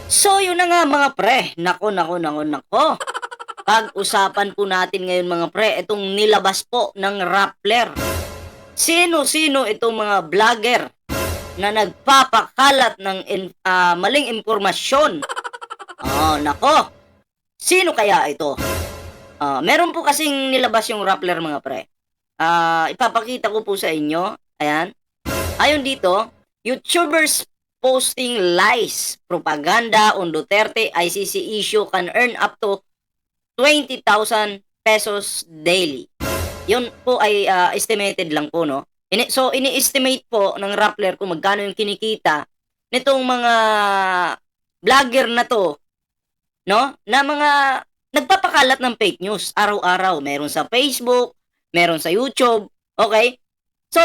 So, yun na nga mga pre. Nako. Pag-usapan po natin ngayon mga pre, itong nilabas po ng Rappler. Sino-sino itong mga vlogger na nagpapakalat ng maling impormasyon? Oh, nako. Sino kaya ito? Meron po kasing nilabas yung Rappler mga pre. Ipapakita ko po sa inyo. Ayan. Ayon dito, YouTubers posting lies, propaganda on Duterte ICC issue can earn up to 20,000 pesos daily. Yun po ay estimated lang po, no? So, ini-estimate po ng Rappler kung magkano yung kinikita nitong mga vlogger na to, no? Na mga nagpapakalat ng fake news araw-araw. Meron sa Facebook, meron sa YouTube, okay? So,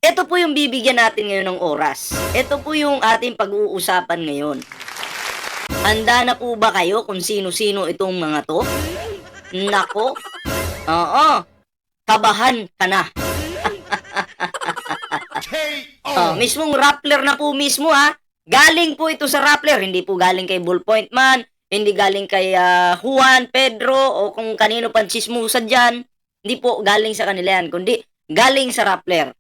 ito po yung bibigyan natin ngayon ng oras. Ito po yung ating pag-uusapan ngayon. Handa na po ba kayo kung sino-sino itong mga to? Nako. Oo. Kabahan ka na. Mismong Rappler na po mismo ha. Galing po ito sa Rappler. Hindi po galing kay Ballpoint Man. Hindi galing kay Juan, Pedro, o kung kanino pang chismusa dyan. Hindi po galing sa kanila yan. Kundi galing sa Rappler.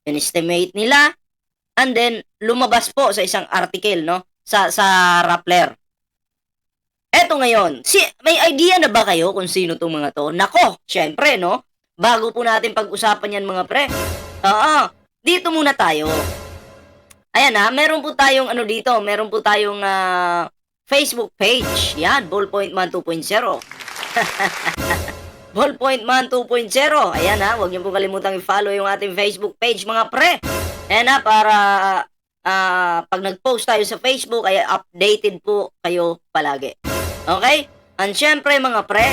In-estimate nila. And then, lumabas po sa isang article, no? Sa Rappler. Eto ngayon, may idea na ba kayo kung sino tong mga to? Nako, syempre, no? Bago po natin pag-usapan yan mga pre. Dito muna tayo. Ayan meron po tayong ano dito, meron po tayong Facebook page. Yan, Ballpoint Man 2.0. Ballpoint Man 2.0. Ayan huwag niyo po kalimutang i-follow yung ating Facebook page mga pre. Ayan para pag nag-post tayo sa Facebook ay updated po kayo palagi. Okay? And syempre mga pre,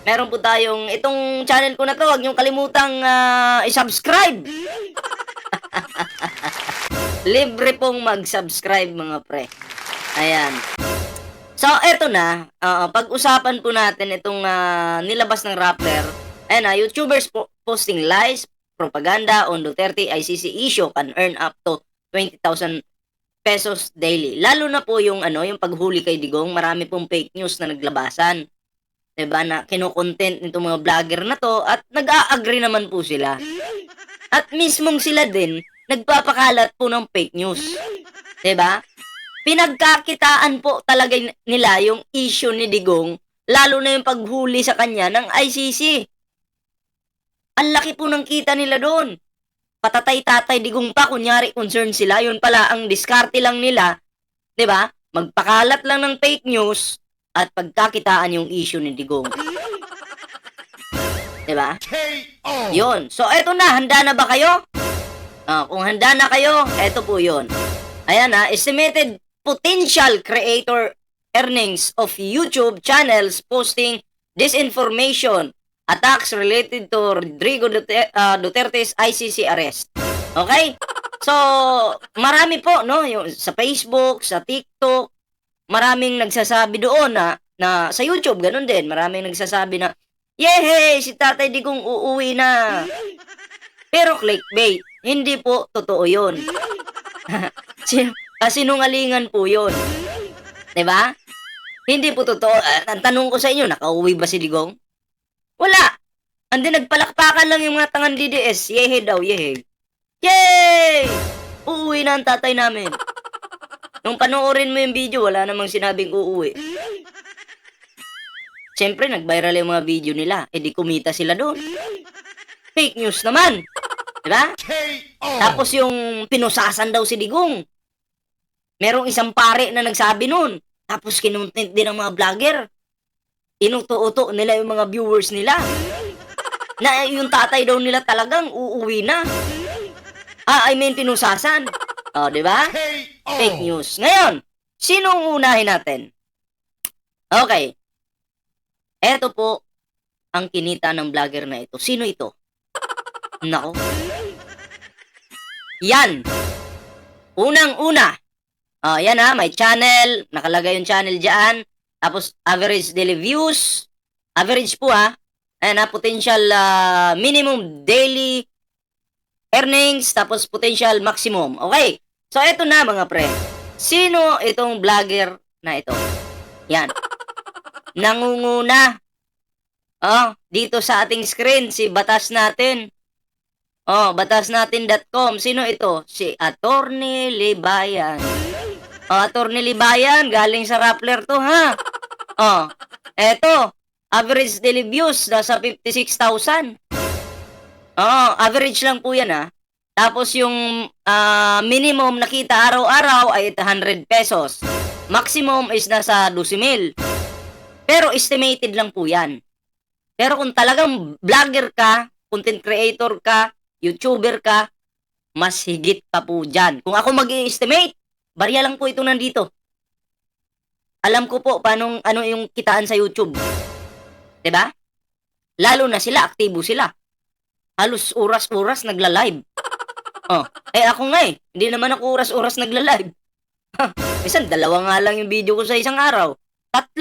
meron po tayong itong channel ko na to, huwag niyong kalimutang i-subscribe. Libre pong mag-subscribe mga pre. Ayan. So, eto na. Pag-usapan po natin itong nilabas ng Rappler. Ayan YouTubers posting lies, propaganda on Duterte ICC issue can earn up to 20,000 pesos daily. Lalo na po yung yung paghuli kay Digong, marami pong fake news na naglabasan. 'Di ba? Na kino-content nitong mga vlogger na to at nag-a-agree naman po sila. At mismong sila din nagpapakalat po ng fake news. 'Di ba? Pinagkakitaan po talaga nila yung issue ni Digong, lalo na yung paghuli sa kanya ng ICC. Ang laki po ng kita nila doon. Patatay-tatay Digong pa, kunyari concerned sila, yun pala ang diskarte lang nila, 'di ba? Magpakalat lang ng fake news at pagkakitaan yung issue ni Digong. 'Di ba? Yun. So eto na, handa na ba kayo? Kung handa na kayo, eto po yun. Ayan estimated potential creator earnings of YouTube channels posting disinformation attacks related to Rodrigo Duterte's ICC arrest. Okay? So, marami po, no? Yung sa Facebook, sa TikTok, maraming nagsasabi doon na sa YouTube, ganun din. Maraming nagsasabi na, yehey, si Tatay Digong uuwi na. Pero clickbait. Hindi po totoo yun. Sinungalingan po yun. 'Di ba? Hindi po totoo. Ang tanong ko sa inyo, nakauwi ba si Digong? Wala. Andi nagpalakpakan lang yung mga tangan DDS. Yehe daw, yehe. Yay! Uuwi na ang tatay namin. Nung panoorin mo yung video, wala namang sinabing uuwi. Siyempre, nag-viral yung mga video nila. Di kumita sila doon. Fake news naman. Diba? Tapos yung pinusasan daw si Digong. Merong isang pare na nagsabi nun. Tapos kinuntent din ng mga vlogger. Inuto-uto nila yung mga viewers nila. Na yung tatay daw nila talagang uuwi na. I mean pinusasan. Diba? Fake news. Ngayon, sino ang unahin natin? Okay. Eto po ang kinita ng vlogger na ito. Sino ito? Nako. Yan. Unang-una. Yan may channel. Nakalagay yung channel dyan. Tapos, average daily views. Average po Ayan potential minimum daily earnings. Tapos, potential maximum. Okay. So, eto na mga pre. Sino itong vlogger na ito. Yan. Nangunguna. Dito sa ating screen, si Batas Natin. Batasnatin.com. Sino ito? Si Attorney Libayan. Attorney Libayan, galing sa Rappler to, ha? Eto, average daily views, nasa 56,000. Average lang po yan, ha? Tapos yung minimum nakita araw-araw ay 100 pesos. Maximum is nasa 12,000. Pero estimated lang po yan. Pero kung talagang vlogger ka, content creator ka, YouTuber ka, mas higit pa po dyan. Kung ako mag-i-estimate, barya lang po ito nandito. Alam ko po paano ano yung kitaan sa YouTube. 'Di ba? Lalo na sila, aktibo sila. Halos oras-oras nagla-live. Ako nga hindi naman ako oras-oras nagla-live. Minsan, 2 nga lang yung video ko sa isang araw. 3.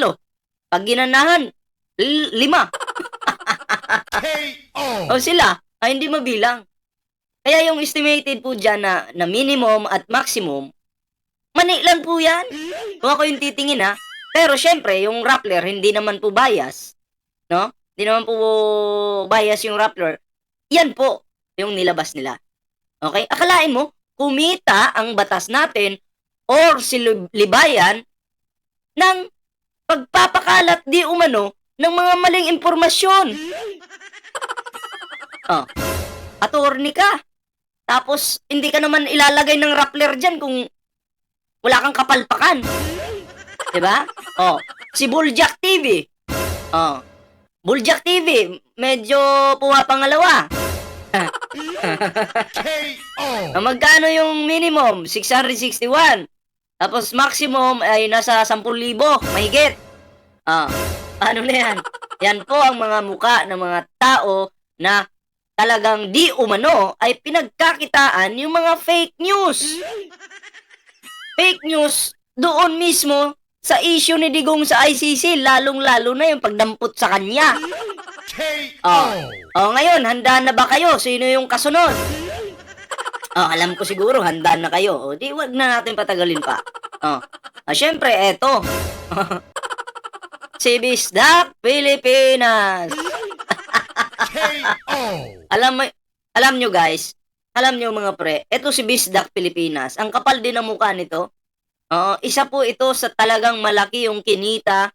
Pag ginanahan, 5. Sila, hindi mabilang. Kaya yung estimated po dyan na minimum at maximum, mani lang po yan. Kung ako yung titingin, ha. Pero syempre, yung Rappler, hindi naman po bias. No? Hindi naman po bias yung Rappler. Yan po yung nilabas nila. Okay? Akalain mo, kumita ang Batas Natin or si Libayan ng pagpapakalat di umano ng mga maling impormasyon. Attorney ka. Tapos, hindi ka naman ilalagay ng Rappler dyan kung wala kang kapalpakan. Diba? Si Buljak TV. Buljak TV, medyo pumapangalawa. Magkano yung minimum? 661. Tapos maximum ay nasa 10,000, mahigit. Ano na yan? Yan po ang mga muka ng mga tao na talagang di umano ay pinagkakitaan yung mga fake news. Fake news doon mismo sa issue ni Digong sa ICC, lalong-lalo na yung pagdampot sa kanya. Ngayon, handa na ba kayo? Sino yung kasunod? Alam ko siguro, handa na kayo. Di wag na natin patagalin pa. Syempre, eto. Si Bisdak Pilipinas. Alam nyo guys, alam nyo mga pre, eto si Bisdak Pilipinas, ang kapal din ang mukha nito. Isa po ito sa talagang malaki yung kinita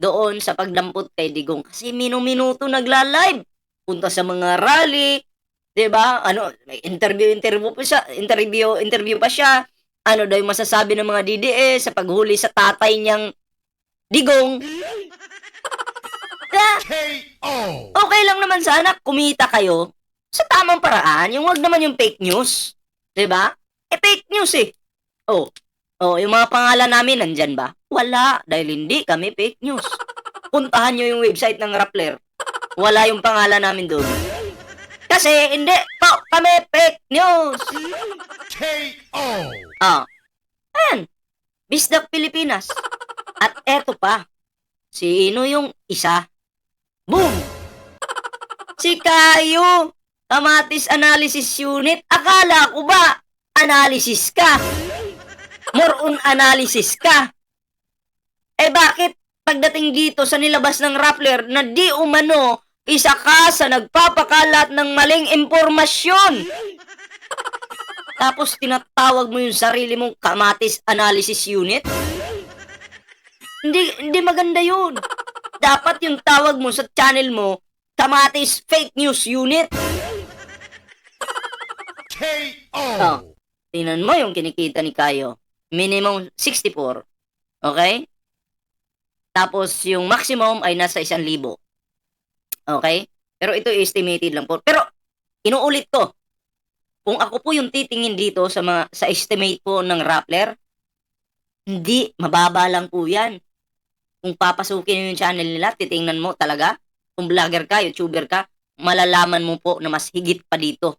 doon sa pagdampot kay Digong. Kasi minuto nagla-live. Punta sa mga rally, 'di ba? May interview pa siya. Ano daw yung masasabi ng mga DDS sa paghuli sa tatay niyang Digong. Okay lang naman sana kumita kayo sa tamang paraan, yung wag naman yung fake news. 'Di ba? Fake news eh. Yung mga pangalan namin nandyan ba? Wala, dahil hindi kami fake news. Puntahan nyo yung website ng Rappler. Wala yung pangalan namin doon. Kasi hindi po kami fake news. Ayan. Bisdak Pilipinas. At eto pa. Sino yung isa? Boom! Si Kayo. Kamatis Analysis Unit. Akala ko ba analysis ka? More on analysis ka. Bakit pagdating dito sa nilabas ng Rappler na di umano isa ka sa nagpapakalat ng maling impormasyon? Tapos tinatawag mo yung sarili mong Kamatis Analysis Unit? Hindi maganda yun. Dapat yung tawag mo sa channel mo, Kamatis Fake News Unit. Tingnan mo yung kinikita ni Kayo. Minimum 64. Okay? Tapos yung maximum ay nasa 1,000. Okay? Pero ito estimated lang po. Pero inuulit ko. Kung ako po yung titingin dito sa estimate po ng Rappler, hindi, mababa lang po yan. Kung papasukin yung channel nila, titingnan mo talaga. Kung vlogger ka, YouTuber ka, malalaman mo po na mas higit pa dito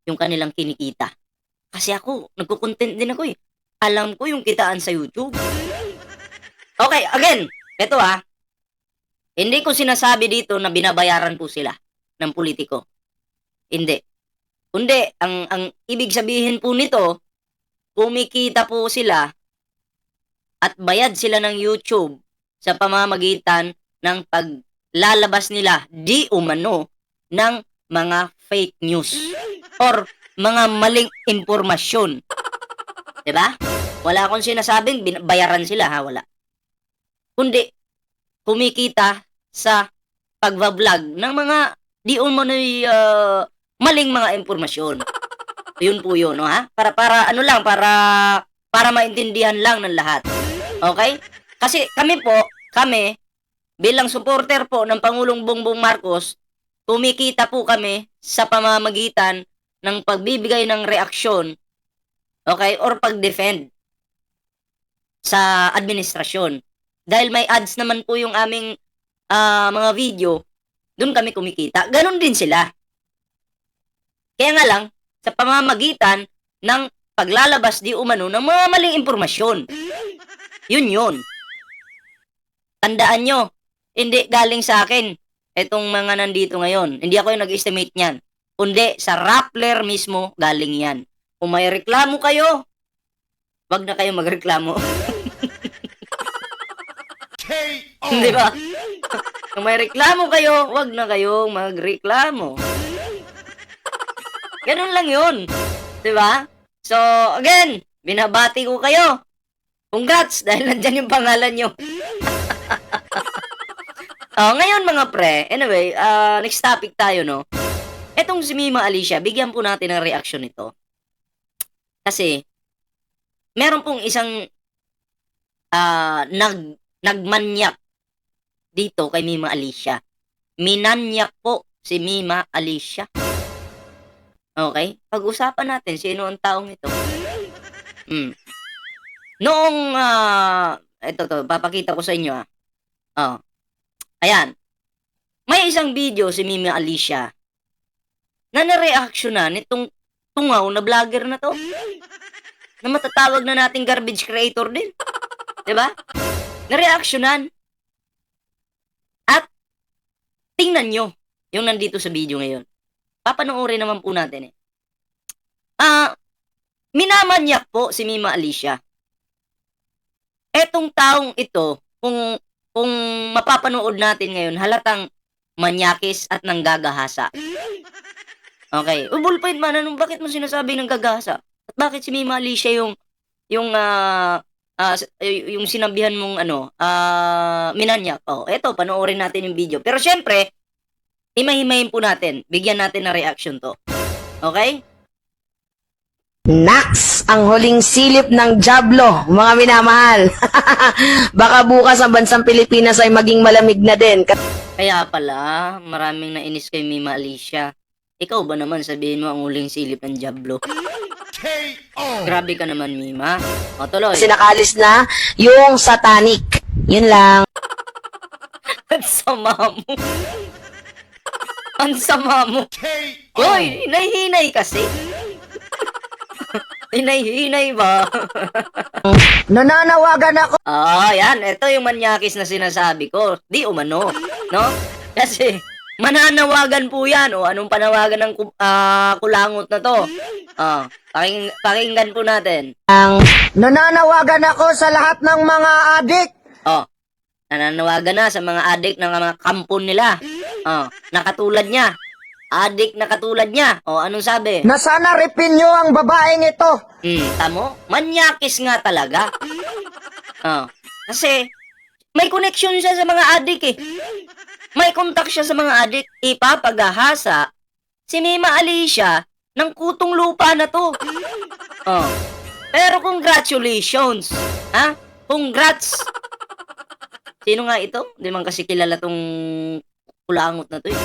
yung kanilang kinikita. Kasi ako, nagko-content din ako eh. Alam ko yung kitaan sa YouTube. Okay, again, ito hindi ko sinasabi dito na binabayaran po sila ng politiko. Hindi. Kundi, ang ibig sabihin po nito, kumikita po sila at bayad sila ng YouTube sa pamamagitan ng paglalabas nila di umano ng mga fake news or mga maling impormasyon. Diba? Wala akong sinasabing bayaran sila, ha, wala. Kundi kumikita sa pagbablog ng mga di umano'y maling mga impormasyon. Yun po yun, no, ha? Para ano lang, para maintindihan lang ng lahat. Okay? Kasi kami bilang supporter po ng Pangulong Bongbong Marcos, kumikita po kami sa pamamagitan ng pagbibigay ng reaksyon, okay, or pag-defend sa administrasyon. Dahil may ads naman po yung aming mga video, doon kami kumikita. Ganon din sila. Kaya nga lang, sa pamamagitan ng paglalabas di umano ng mga maling impormasyon. Yun. Tandaan nyo, hindi galing sa akin itong mga nandito ngayon. Hindi ako yung nag-estimate niyan. Kundi sa Rappler mismo galing yan. Kung may reklamo kayo, wag na kayo magreklamo. Di ba? Kung may reklamo kayo, wag na kayong magreklamo. Ganun lang yun. Di ba? So, again, binabati ko kayo. Congrats, dahil nandyan yung pangalan nyo. Ngayon mga pre, anyway, next topic tayo, no? Etong si Mima Alicia, bigyan po natin ng reaction nito. Kasi, meron pong isang nagmanyak dito kay Mima Alicia. Minanyak po si Mima Alicia. Okay? Pag-usapan natin sino ang taong ito. Noong, ito papakita ko sa inyo, ayan. May isang video si Mima Alicia na nareaksyonan itong tungaw na vlogger na to. Na matatawag na nating garbage creator din. Diba? Nareaksyonan. At tingnan nyo yung nandito sa video ngayon. Papanoorin naman po natin minamanyak po si Mima Alicia. Etong taong ito, kung mapapanood natin ngayon, halatang manyakis at nanggagahasa. Okay. Ballpoint man, bakit mo sinasabi nanggagahasa? At bakit si Mima Alicia yung sinabihan mong minanyak? Eto, panoorin natin yung video. Pero syempre, himay-himayin po natin. Bigyan natin ng reaction to. Okay? Nax, ang huling silip ng Diablo, mga minamahal. Baka bukas ang bansang Pilipinas ay maging malamig na din. Kaya pala, maraming nainis kay Mima Alicia. Ikaw ba naman sabihin mo ang huling silip ng Diablo? Grabe ka naman, Mima. O, tuloy. Sinakalis na yung satanic. Yun lang. Ang sama mo. Ang sama mo. Uy, hinay-hinay kasi. Hinay-hinay ba? Nananawagan ako. Yan. Ito yung manyakis na sinasabi ko. Di umano. No? Kasi, mananawagan po yan. O, anong panawagan ng kulangot na to? Pakinggan po natin. Nananawagan ako sa lahat ng mga adik. Nananawagan na sa mga adik ng mga kampon nila. Nakatulad niya. Adik na katulad niya. Anong sabi? Na sana ripin nyo ang babaeng ito. Tamo? Manyakis nga talaga. Kasi, may connection siya sa mga adik eh. May contact siya sa mga adik. Ipapagahasa si Mima Alicia ng kutong lupa na to. Pero congratulations. Congrats. Sino nga ito? Hindi man kasi kilala tong kulangot na to eh.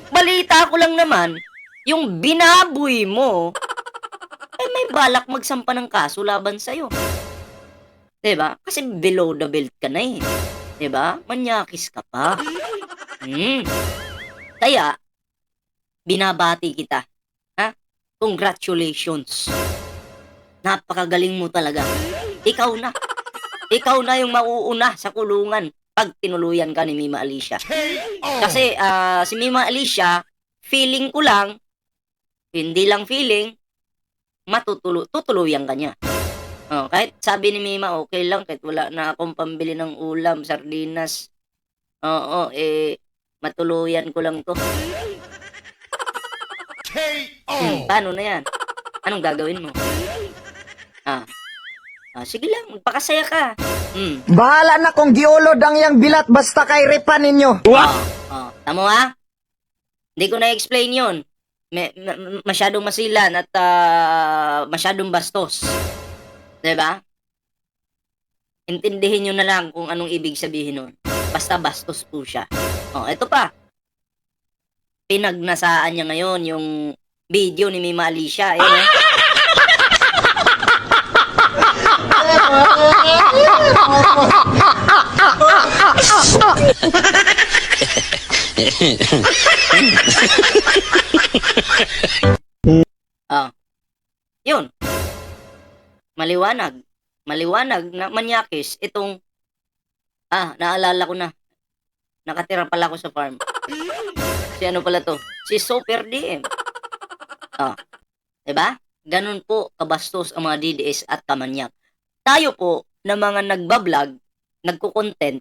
Balita ko lang naman, yung binaboy mo, may balak magsampa ng kaso laban sa'yo. Diba? Kasi below the belt ka na eh. Diba? Manyakis ka pa. Kaya, binabati kita. Congratulations. Napakagaling mo talaga. Ikaw na yung mauuna sa kulungan pag tinuluyan ka ni Mima Alicia. Kasi si Mima Alicia, feeling ko lang, hindi lang feeling, tutuluyan ka niya. Oh, kahit sabi ni Mima, okay lang kahit wala na akong pambili ng ulam, sardinas. Oo, matuluyan ko lang 'to. Paano na 'yan? Anong gagawin mo? Ah, sige lang, magpakasaya ka. Bahala na kung giulod ang yang bilat basta kay repan ninyo. Tamo ha? Hindi ko na-explain 'yon. Masyadong masilan at masyadong bastos. 'Di ba? Intindihin niyo na lang kung anong ibig sabihin nun. Basta bastos po siya. Eto pa. Pinagnasaan niya ngayon yung video ni Mima Alicia. Ayan, eh. Yun. Maliwanag. Maliwanag na manyakis itong naalala ko na. Nakatira pala ako sa farm. Si ano pala to? Si Super DM. Diba? Ganun po kabastos ang mga DDS at kamanyak. Tayo po na mga nagbablog, nagko-content,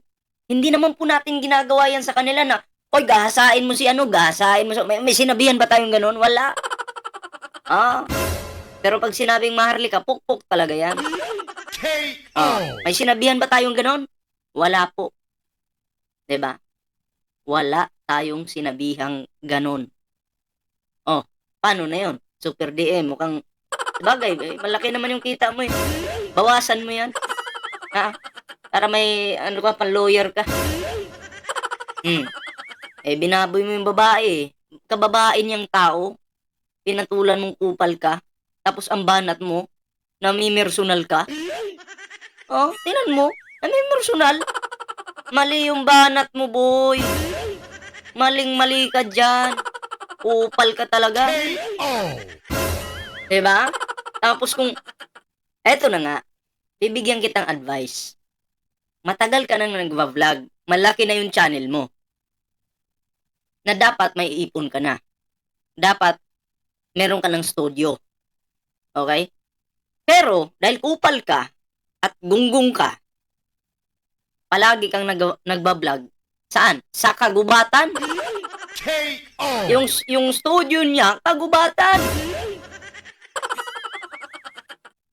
hindi naman po natin ginagawa yan sa kanila na, oy, gahasain mo si ano, gahasain mo. May sinabihan ba tayong ganun? Wala. Pero pag sinabing maharlika, pukpok talaga yan. May sinabihan ba tayong ganun? Wala po. 'Di ba? Wala tayong sinabihang ganun. Paano na 'yon? Super DM, mukhang bagay, malaki naman yung kita mo eh. Bawasan mo 'yan. Para may ano ka, pan-lawyer ka. Binaboy mo yung babae. Kababae niyang tao, pinatulan mong kupal ka, tapos ang banat mo, namimersonal ka. Tinan mo, namimersonal. Mali yung banat mo, boy. Maling-mali ka dyan. Kupal ka talaga. Diba? Tapos kung, eto na nga, bibigyan kitang advice. Matagal ka nang nagva-vlog, malaki na yung channel mo, na dapat may ipon ka na. Dapat, meron ka ng studio. Okay? Pero, dahil kupal ka, at gunggong ka, palagi kang nagbablog. Saan? Sa kagubatan? Yung studio niya, kagubatan.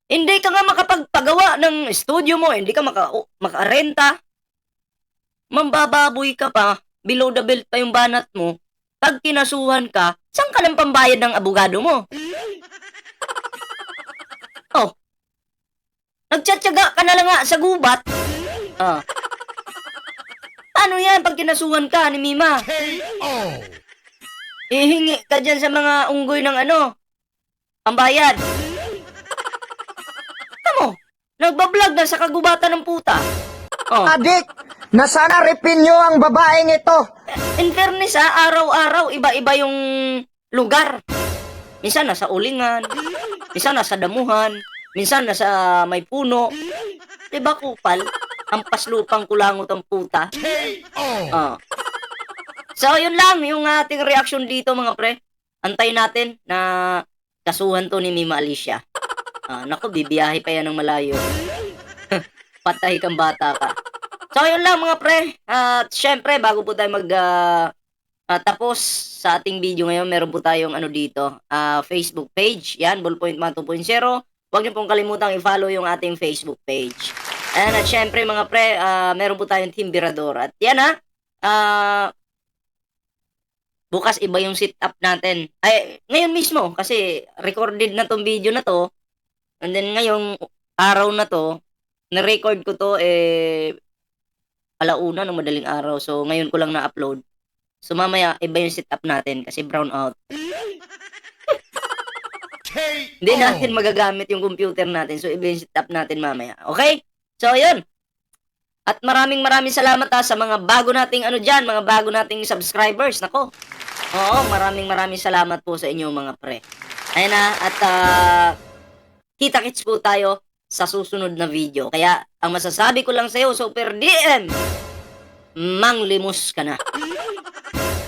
Hindi ka nga makapagpagawa ng studio mo, hindi ka makarenta. Mambababoy ka pa, below the belt pa yung banat mo. Pag kinasuhan ka, saan ka lang pambayad ng abogado mo? Nagtsatsaga ka na lang nga sa gubat. Ano yan pag kinasuhan ka ni Mima? Hihingi ka dyan sa mga unggoy ng pambayad. Tamo, nagbablog na sa kagubatan ng puta. Adik, nasana repin nyo ang babaeng ito. In fairness araw-araw iba-iba yung lugar. Minsan nasa ulingan, minsan nasa damuhan, minsan nasa may puno. Diba kupal? Ampas lupang kulangot ang puta. So, yun lang yung ating reaction dito mga pre. Antay natin na kasuhan to ni Mima Alicia. Naku, bibiyahe pa yan ng malayo. Patay kang bata ka. So, yun lang mga pre. At syempre, bago po tayo tapos sa ating video ngayon, meron po tayong dito, Facebook page. Yan, Ballpoint Man 2.0. Huwag niyo pong kalimutang i-follow yung ating Facebook page. Ayan, at syempre mga pre, meron po tayong Team Birador. At yan bukas iba yung sit-up natin. Ay, ngayon mismo, kasi recorded na tong video na to. And then ngayong araw na to, na-record ko to, alauna ng madaling araw. So, ngayon ko lang na-upload. So, mamaya, iba yung sit-up natin kasi brown out. Hindi natin magagamit yung computer natin. So, iba yung sit-up natin mamaya. Okay? So, yun. At maraming salamat sa mga bago nating dyan, mga bago nating subscribers. Nako. Oo, maraming salamat po sa inyo mga pre. Ayan na, at kita-kits po tayo sa susunod na video. Kaya, ang masasabi ko lang sa iyo, Super DM, manglimos ka na.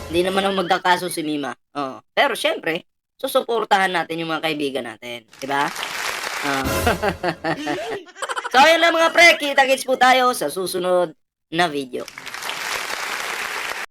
Hindi naman ako magkakaso si Mima. Pero syempre, susuportahan natin yung mga kaibigan natin. Diba? Ah. So, ayun lang mga pre. Kita-kits po tayo sa susunod na video.